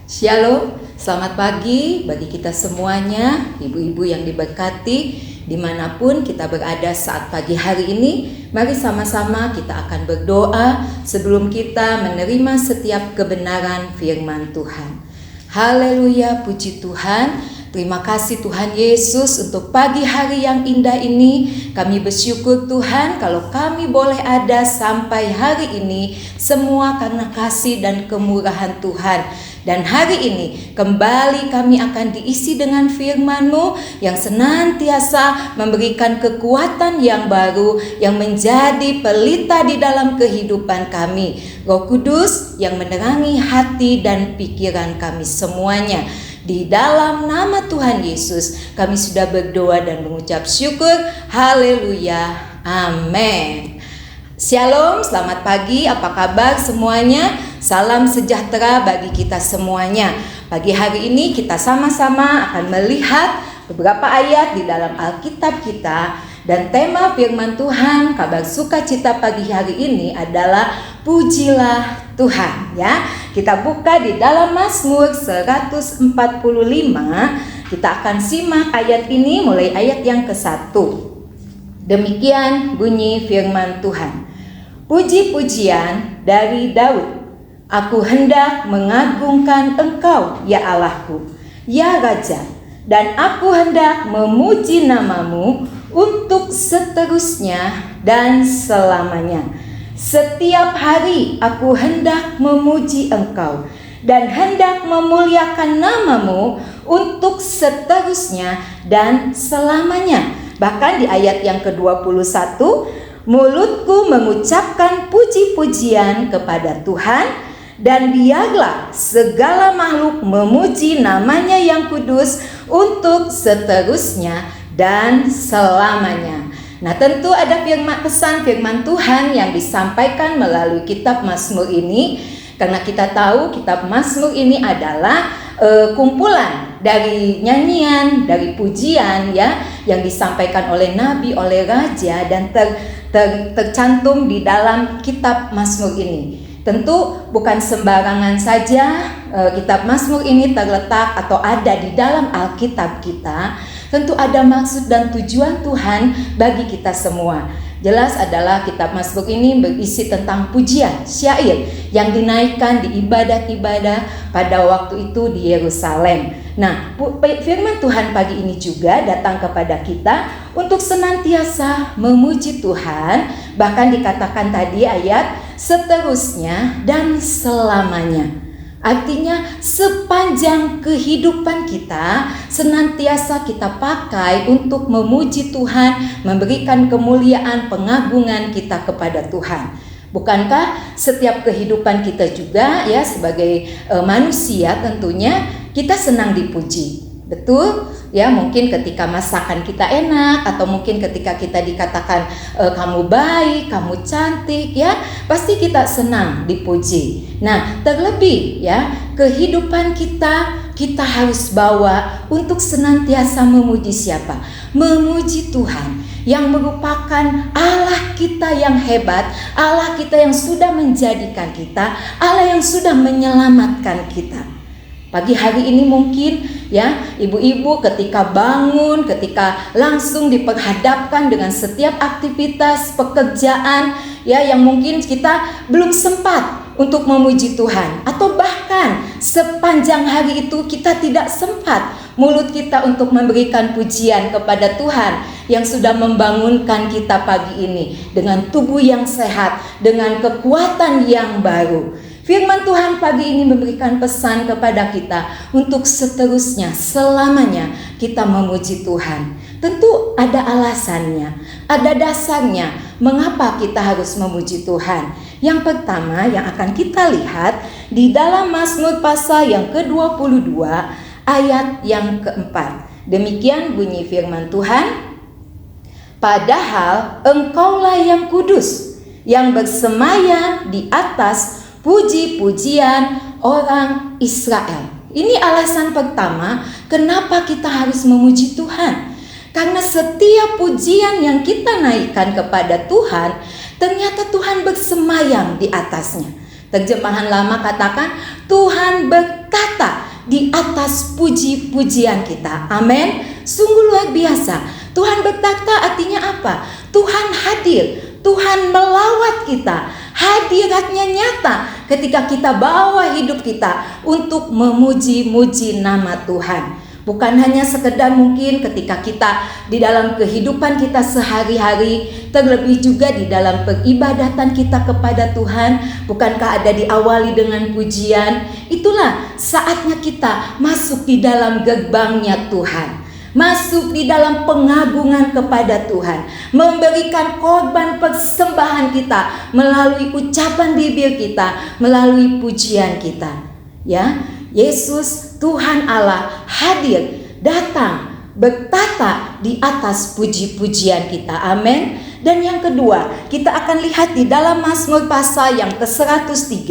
Shalom, selamat pagi bagi kita semuanya, ibu-ibu yang diberkati, dimanapun kita berada saat pagi hari ini. Mari sama-sama kita akan berdoa sebelum kita menerima setiap kebenaran firman Tuhan. Haleluya, puji Tuhan. Terima kasih Tuhan Yesus untuk pagi hari yang indah ini. Kami bersyukur Tuhan kalau kami boleh ada sampai hari ini, semua karena kasih dan kemurahan Tuhan. Dan hari ini kembali kami akan diisi dengan firman-Mu yang senantiasa memberikan kekuatan yang baru yang menjadi pelita di dalam kehidupan kami. Roh Kudus yang menerangi hati dan pikiran kami semuanya. Di dalam nama Tuhan Yesus kami sudah berdoa dan mengucap syukur. Haleluya, amin. Shalom, selamat pagi, apa kabar semuanya? Salam sejahtera bagi kita semuanya. Pagi hari ini kita sama-sama akan melihat beberapa ayat di dalam Alkitab kita. Dan tema firman Tuhan, kabar sukacita pagi hari ini adalah pujilah Tuhan, ya. Kita buka di dalam Mazmur 145. Kita akan simak ayat ini mulai ayat yang ke-1. Demikian bunyi firman Tuhan. Puji-pujian dari Daud. Aku hendak mengagungkan Engkau, ya Allahku, ya Raja, dan aku hendak memuji nama-Mu untuk seterusnya dan selamanya. Setiap hari aku hendak memuji Engkau dan hendak memuliakan nama-Mu untuk seterusnya dan selamanya. Bahkan di ayat yang ke-21, mulutku mengucapkan puji-pujian kepada Tuhan, dan biarlah segala makhluk memuji namanya yang kudus untuk seterusnya dan selamanya. Nah, tentu ada pesan firman Tuhan yang disampaikan melalui kitab Mazmur ini, karena kita tahu kitab Mazmur ini adalah kumpulan dari nyanyian, dari pujian, ya, yang disampaikan oleh nabi, oleh raja, dan tercantum di dalam kitab Mazmur ini. Tentu bukan sembarangan saja kitab Mazmur ini terletak atau ada di dalam Alkitab kita. Tentu ada maksud dan tujuan Tuhan bagi kita semua. Jelas adalah kitab Mazmur ini berisi tentang pujian, syair yang dinaikkan di ibadat-ibadah pada waktu itu di Yerusalem. Nah, firman Tuhan pagi ini juga datang kepada kita untuk senantiasa memuji Tuhan. Bahkan dikatakan tadi ayat seterusnya dan selamanya. Artinya sepanjang kehidupan kita senantiasa kita pakai untuk memuji Tuhan, memberikan kemuliaan, pengagungan kita kepada Tuhan. Bukankah setiap kehidupan kita juga, ya, sebagai manusia tentunya kita senang dipuji. Betul? Ya, mungkin ketika masakan kita enak, atau mungkin ketika kita dikatakan kamu baik, kamu cantik, ya, pasti kita senang dipuji. Nah, terlebih, ya, kehidupan kita harus bawa untuk senantiasa memuji siapa? Memuji Tuhan yang merupakan Allah kita yang hebat, Allah kita yang sudah menjadikan kita, Allah yang sudah menyelamatkan kita. Pagi hari ini mungkin, ya, ibu-ibu ketika bangun, ketika langsung diperhadapkan dengan setiap aktivitas pekerjaan, ya, yang mungkin kita belum sempat untuk memuji Tuhan, atau bahkan sepanjang hari itu kita tidak sempat mulut kita untuk memberikan pujian kepada Tuhan yang sudah membangunkan kita pagi ini dengan tubuh yang sehat, dengan kekuatan yang baru. Firman Tuhan pagi ini memberikan pesan kepada kita untuk seterusnya, selamanya kita memuji Tuhan. Tentu ada alasannya, ada dasarnya mengapa kita harus memuji Tuhan. Yang pertama yang akan kita lihat di dalam Mazmur pasal yang ke-22 ayat yang keempat. Demikian bunyi firman Tuhan. Padahal Engkaulah yang kudus, yang bersemayam di atas puji-pujian orang Israel. Ini alasan pertama kenapa kita harus memuji Tuhan. Karena setiap pujian yang kita naikkan kepada Tuhan, ternyata Tuhan bersemayam di atasnya. Terjemahan lama katakan, Tuhan berkata di atas puji-pujian kita. Amin. Sungguh luar biasa. Tuhan berkata artinya apa? Tuhan hadir, Tuhan melawat kita. Hadiratnya nyata ketika kita bawa hidup kita untuk memuji-muji nama Tuhan. Bukan hanya sekedar mungkin ketika kita di dalam kehidupan kita sehari-hari, terlebih juga di dalam peribadatan kita kepada Tuhan. Bukankah ada diawali dengan pujian? Itulah saatnya kita masuk di dalam gerbangnya Tuhan, masuk di dalam pengagungan kepada Tuhan, memberikan korban persembahan kita melalui ucapan bibir kita, melalui pujian kita. Ya, Yesus Tuhan Allah hadir, datang, bertata di atas puji-pujian kita. Amin. Dan yang kedua, kita akan lihat di dalam Mazmur pasal yang ke-103,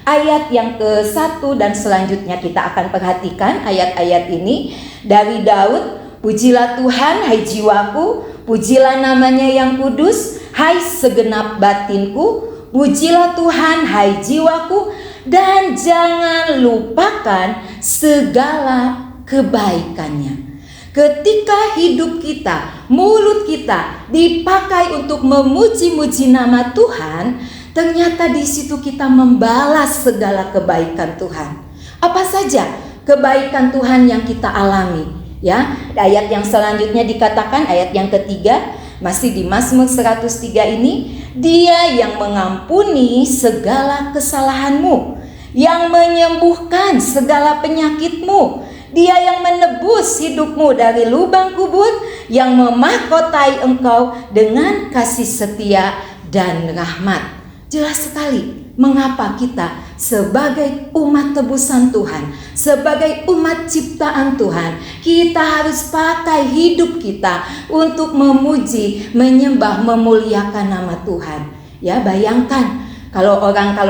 ayat yang ke-1 dan selanjutnya kita akan perhatikan ayat-ayat ini. Dari Daud, pujilah Tuhan hai jiwaku, pujilah namanya yang kudus, hai segenap batinku, pujilah Tuhan hai jiwaku, dan jangan lupakan segala kebaikannya. Ketika hidup kita, mulut kita dipakai untuk memuji-muji nama Tuhan, ternyata di situ kita membalas segala kebaikan Tuhan. Apa saja kebaikan Tuhan yang kita alami? Ya, ayat yang selanjutnya dikatakan, ayat yang ketiga, masih di Mazmur 103 ini, Dia yang mengampuni segala kesalahanmu, yang menyembuhkan segala penyakitmu, Dia yang menebus hidupmu dari lubang kubur, yang memahkotai engkau dengan kasih setia dan rahmat. Jelas sekali mengapa kita sebagai umat tebusan Tuhan, sebagai umat ciptaan Tuhan, kita harus pakai hidup kita untuk memuji, menyembah, memuliakan nama Tuhan. Ya, bayangkan kalau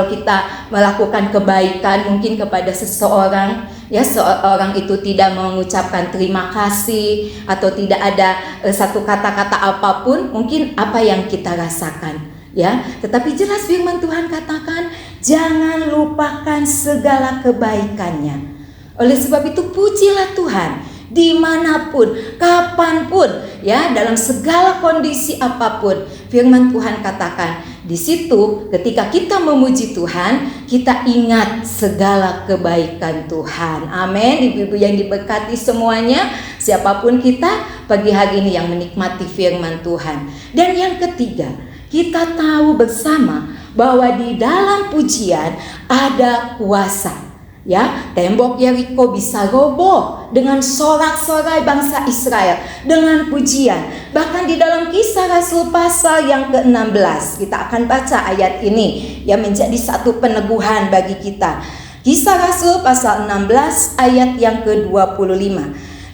kita melakukan kebaikan mungkin kepada seseorang, ya, seorang itu tidak mengucapkan terima kasih atau tidak ada satu kata-kata apapun, mungkin apa yang kita rasakan. Ya, tetapi jelas firman Tuhan katakan, jangan lupakan segala kebaikannya. Oleh sebab itu pujilah Tuhan dimanapun, kapanpun, ya, dalam segala kondisi apapun. Firman Tuhan katakan di situ, ketika kita memuji Tuhan, kita ingat segala kebaikan Tuhan. Amin. Ibu-ibu yang diberkati semuanya, siapapun kita pagi hari ini yang menikmati firman Tuhan. Dan yang ketiga, kita tahu bersama bahwa di dalam pujian ada kuasa. Ya, tembok Yeriko bisa roboh dengan sorak-sorai bangsa Israel dengan pujian. Bahkan di dalam Kisah Rasul pasal yang ke-16, kita akan baca ayat ini yang menjadi satu peneguhan bagi kita. Kisah Rasul pasal 16 ayat yang ke-25.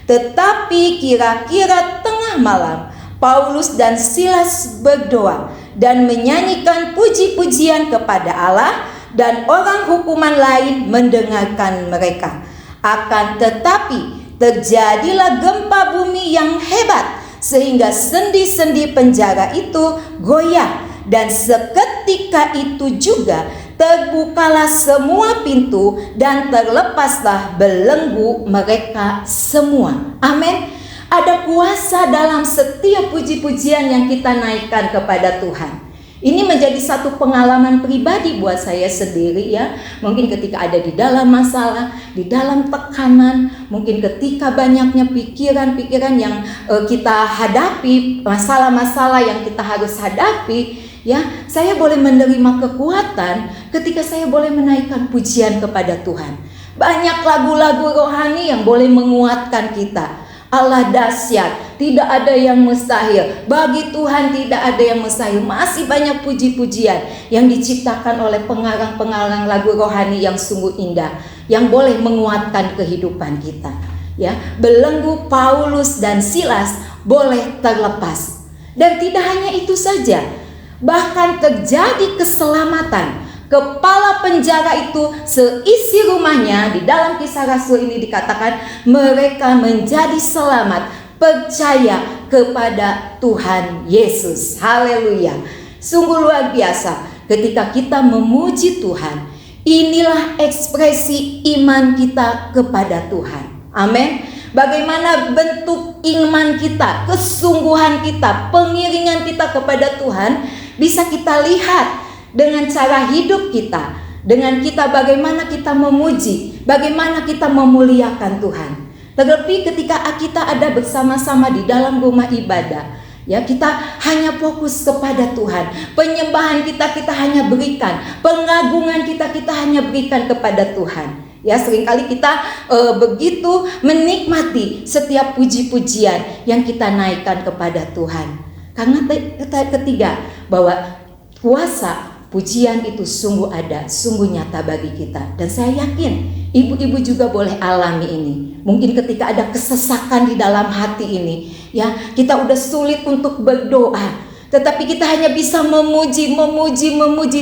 Tetapi kira-kira tengah malam, Paulus dan Silas berdoa dan menyanyikan puji-pujian kepada Allah, dan orang hukuman lain mendengarkan mereka. Akan tetapi terjadilah gempa bumi yang hebat, sehingga sendi-sendi penjara itu goyah, dan seketika itu juga terbukalah semua pintu dan terlepaslah belenggu mereka semua. Amin. Ada kuasa dalam setiap puji-pujian yang kita naikkan kepada Tuhan. Ini menjadi satu pengalaman pribadi buat saya sendiri, ya. Mungkin ketika ada di dalam masalah, di dalam tekanan, mungkin ketika banyaknya pikiran-pikiran yang kita hadapi, masalah-masalah yang kita harus hadapi, ya, saya boleh menerima kekuatan ketika saya boleh menaikkan pujian kepada Tuhan. Banyak lagu-lagu rohani yang boleh menguatkan kita. Allah dahsyat, tidak ada yang mustahil. Bagi Tuhan tidak ada yang mustahil. Masih banyak puji-pujian yang diciptakan oleh pengarang-pengarang lagu rohani yang sungguh indah, yang boleh menguatkan kehidupan kita. Ya, belenggu Paulus dan Silas boleh terlepas. Dan tidak hanya itu saja, bahkan terjadi keselamatan. Kepala penjara itu seisi rumahnya, di dalam Kisah Rasul ini dikatakan mereka menjadi selamat, percaya kepada Tuhan Yesus. Haleluya. Sungguh luar biasa ketika kita memuji Tuhan, Inilah ekspresi iman kita kepada Tuhan. Amin. Bagaimana bentuk iman kita, kesungguhan kita, pengiringan kita kepada Tuhan bisa kita lihat dengan cara hidup kita, dengan kita bagaimana kita memuji, bagaimana kita memuliakan Tuhan. Terlebih ketika kita ada bersama-sama di dalam rumah ibadah, ya, kita hanya fokus kepada Tuhan. Penyembahan kita hanya berikan, pengagungan kita hanya berikan kepada Tuhan. Ya, seringkali kita begitu menikmati setiap puji-pujian yang kita naikkan kepada Tuhan. Karena ketiga, bahwa kuasa pujian itu sungguh ada, sungguh nyata bagi kita. Dan saya yakin ibu-ibu juga boleh alami ini. Mungkin ketika ada kesesakan di dalam hati ini, ya, kita udah sulit untuk berdoa, tetapi kita hanya bisa memuji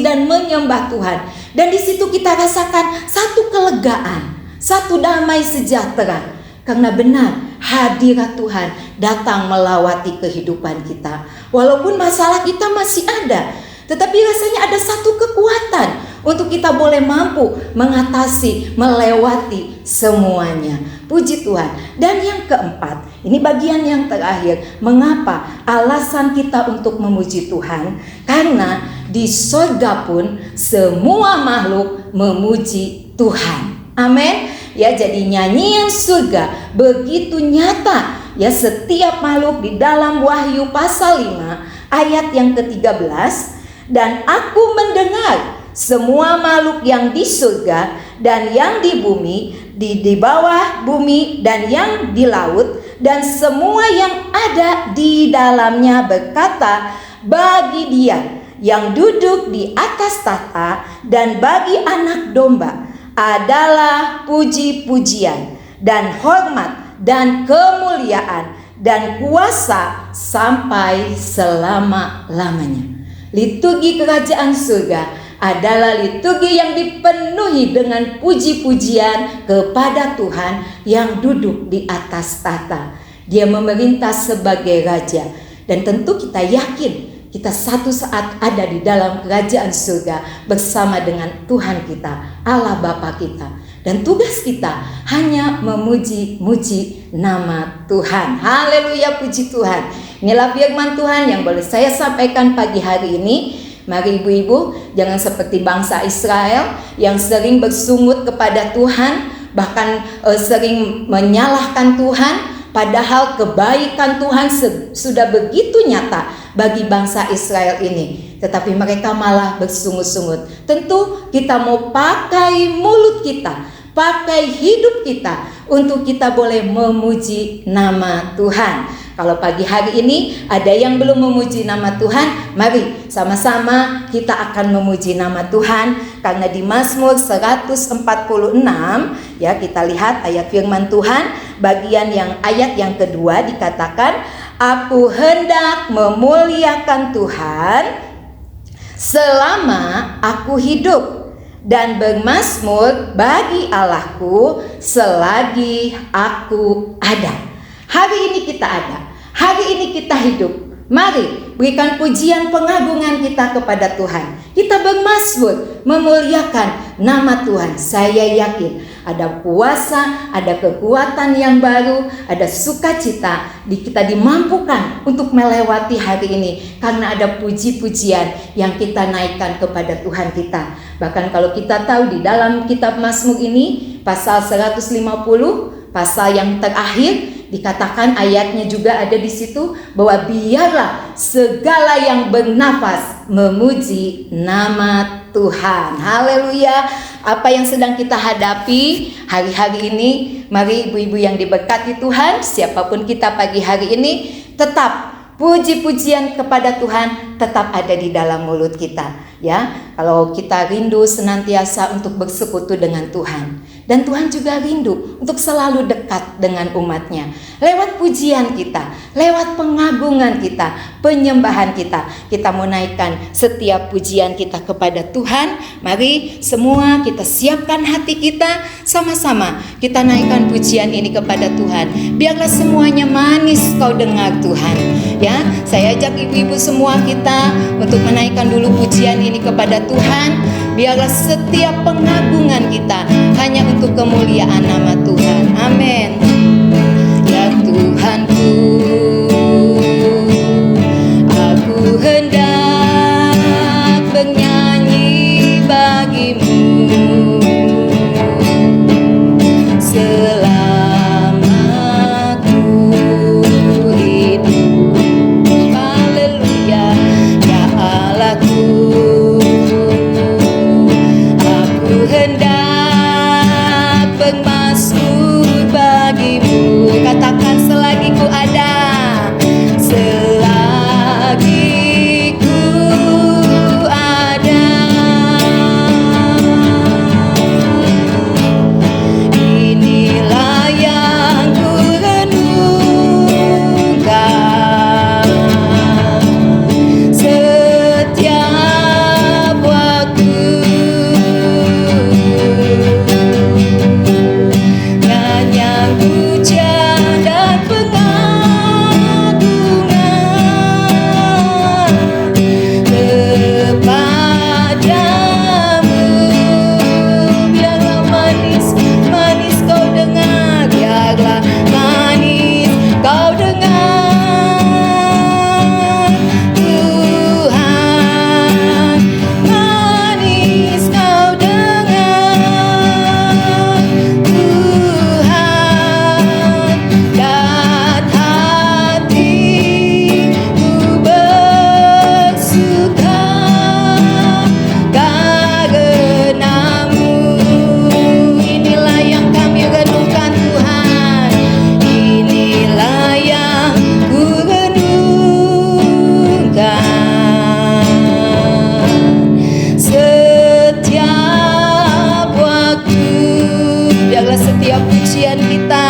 dan menyembah Tuhan. Dan di situ kita rasakan satu kelegaan, satu damai sejahtera. Karena benar hadirat Tuhan datang melawati kehidupan kita. Walaupun masalah kita masih ada, tetapi rasanya ada satu kekuatan untuk kita boleh mampu mengatasi, melewati semuanya. Puji Tuhan. Dan yang keempat, ini bagian yang terakhir. Mengapa alasan kita untuk memuji Tuhan? Karena di surga pun semua makhluk memuji Tuhan. Amin. Ya, jadi nyanyian surga begitu nyata. Ya, setiap makhluk di dalam Wahyu pasal 5 ayat yang ke-13. Dan aku mendengar semua makhluk yang di surga dan yang di bumi, di bawah bumi dan yang di laut, dan semua yang ada di dalamnya berkata, bagi Dia yang duduk di atas tahta dan bagi Anak Domba adalah puji-pujian dan hormat dan kemuliaan dan kuasa sampai selama-lamanya. Liturgi kerajaan surga adalah liturgi yang dipenuhi dengan puji-pujian kepada Tuhan yang duduk di atas tahta. Dia memerintah sebagai raja. Dan tentu kita yakin kita satu saat ada di dalam kerajaan surga bersama dengan Tuhan kita, Allah Bapa kita. Dan tugas kita hanya memuji-muji nama Tuhan. Haleluya, puji Tuhan. Inilah firman Tuhan yang boleh saya sampaikan pagi hari ini. Mari ibu-ibu, jangan seperti bangsa Israel yang sering bersungut kepada Tuhan, bahkan sering menyalahkan Tuhan, padahal kebaikan Tuhan sudah begitu nyata bagi bangsa Israel ini. Tetapi mereka malah bersungut-sungut. Tentu kita mau pakai mulut kita, pakai hidup kita untuk kita boleh memuji nama Tuhan. Kalau pagi hari ini ada yang belum memuji nama Tuhan, mari sama-sama kita akan memuji nama Tuhan. Karena di Mazmur 146, ya, kita lihat ayat firman Tuhan, bagian yang ayat yang kedua dikatakan, aku hendak memuliakan Tuhan selama aku hidup, dan bermazmur bagi Allahku selagi aku ada. Hari ini kita ada, hari ini kita hidup. Mari berikan pujian pengagungan kita kepada Tuhan. Kita bermazmur memuliakan nama Tuhan. Saya yakin ada kuasa, ada kekuatan yang baru, ada sukacita. Kita dimampukan untuk melewati hari ini karena ada puji-pujian yang kita naikkan kepada Tuhan kita. Bahkan kalau kita tahu di dalam kitab Mazmur ini, pasal 150, pasal yang terakhir, dikatakan ayatnya juga ada di situ bahwa biarlah segala yang bernafas memuji nama Tuhan. Haleluya. Apa yang sedang kita hadapi hari-hari ini, mari ibu-ibu yang diberkati Tuhan, siapapun kita pagi hari ini, tetap puji-pujian kepada Tuhan tetap ada di dalam mulut kita. Ya, kalau kita rindu senantiasa untuk bersekutu dengan Tuhan, dan Tuhan juga rindu untuk selalu dekat dengan umatnya. Lewat pujian kita, lewat pengagungan kita, penyembahan kita, kita mau naikkan setiap pujian kita kepada Tuhan. Mari semua kita siapkan hati kita, sama-sama kita naikkan pujian ini kepada Tuhan. Biarlah semuanya manis kau dengar Tuhan. Ya, saya ajak ibu-ibu semua kita untuk menaikkan dulu pujian ini kepada Tuhan. Biarlah setiap pengagungan kita hanya untuk kemuliaan nama Tuhan. Amin. Ya Tuhanku, aku hendak bernyanyi bagimu selama ku hidup. Haleluya. Ya Allahku, aku hendak bermazmur bagimu. Katakan, selagi ku ada, selagi ku ada, inilah yang ku renungkan setiap waktu. Nyanyian pujian dan pengagungan kepadamu. Biarlah manis, manis kau dengar. Biarlah manis kau dengar. Tuhan, manis kau dengar. Tuhan, dan hatiku bersuka karenamu. Inilah yang kami renungkan Tuhan, inilah yang ku renungkan setiap waktu. Biarlah setiap pujian kita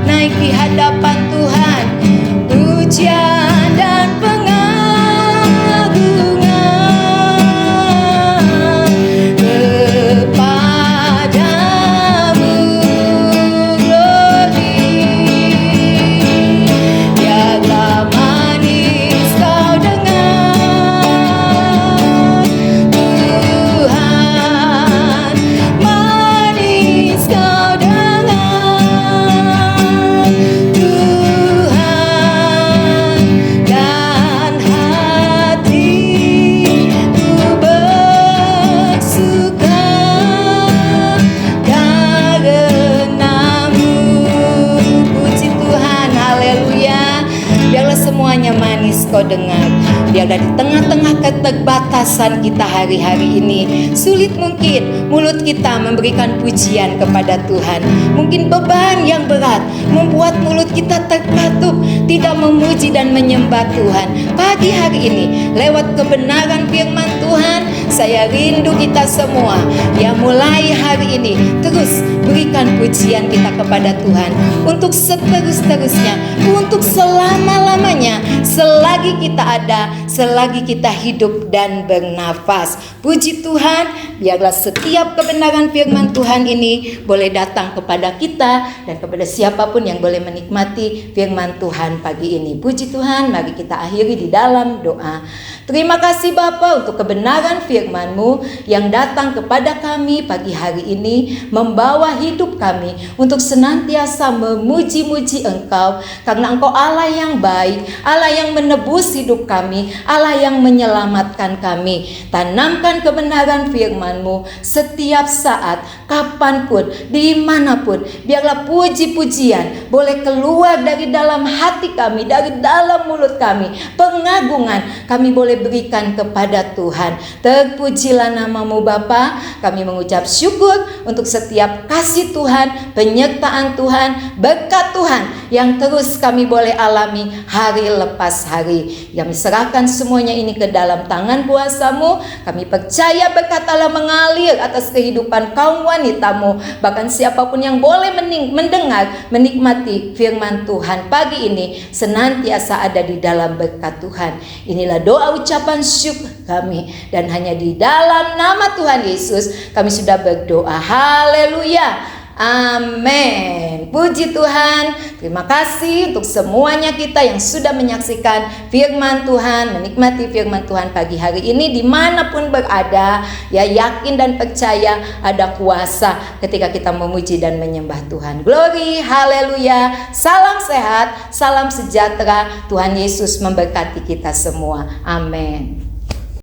naik di hadapan Tuhan, pujian dan pengagungan kepadamu. Glory. Biarlah manis kau dengar. Tuhan, manis kau dengar. Tuhan, dan hatiku bersuka karenamu. Puji Tuhan, haleluya. Biarlah semuanya manis kau dengar. Biarlah di tengah-tengah keterbatasan kita hari-hari ini, sulit mungkin mulut kita memberikan pujian kepada Tuhan. Mungkin beban yang berat membuat mulut kita terkatup, tidak memuji dan menyembah Tuhan. Pagi hari ini, lewat kebenaran firman Tuhan, saya rindu kita semua yang mulai hari ini terus berikan pujian kita kepada Tuhan untuk seterus-terusnya, untuk selama-lamanya, selagi kita ada, selagi kita hidup dan bernafas. Puji Tuhan, biarlah setiap kebenaran firman Tuhan ini boleh datang kepada kita dan kepada siapapun yang boleh menikmati firman Tuhan pagi ini. Puji Tuhan, mari kita akhiri di dalam doa. Terima kasih Bapa untuk kebenaran firman-Mu yang datang kepada kami pagi hari ini, membawa hidup kami untuk senantiasa memuji-muji Engkau, karena Engkau Allah yang baik, Allah yang menebus hidup kami, Allah yang menyelamatkan kami. Tanamkan kebenaran firman-Mu setiap saat, kapanpun, dimanapun. Biarlah puji-pujian boleh keluar dari dalam hati kami, dari dalam mulut kami. Pengagungan kami boleh berikan kepada Tuhan. Terpujilah nama-Mu Bapa. Kami mengucap syukur untuk setiap kasih Tuhan, penyertaan Tuhan, berkat Tuhan yang terus kami boleh alami hari lepas hari. Kami serahkan semuanya ini ke dalam tangan kuasa-Mu. Kami percaya berkat Allah mengalir atas kehidupan kaum wanita-Mu, bahkan siapapun yang boleh mendengar, menikmati firman Tuhan pagi ini, senantiasa ada di dalam berkat Tuhan. Inilah doa ucapan syukur kami, dan hanya di dalam nama Tuhan Yesus kami sudah berdoa. Haleluya. Amin. Puji Tuhan. Terima kasih untuk semuanya kita yang sudah menyaksikan firman Tuhan, menikmati firman Tuhan pagi hari ini dimanapun berada. Ya, yakin dan percaya ada kuasa ketika kita memuji dan menyembah Tuhan. Glory, haleluya. Salam sehat, salam sejahtera. Tuhan Yesus memberkati kita semua. Amin.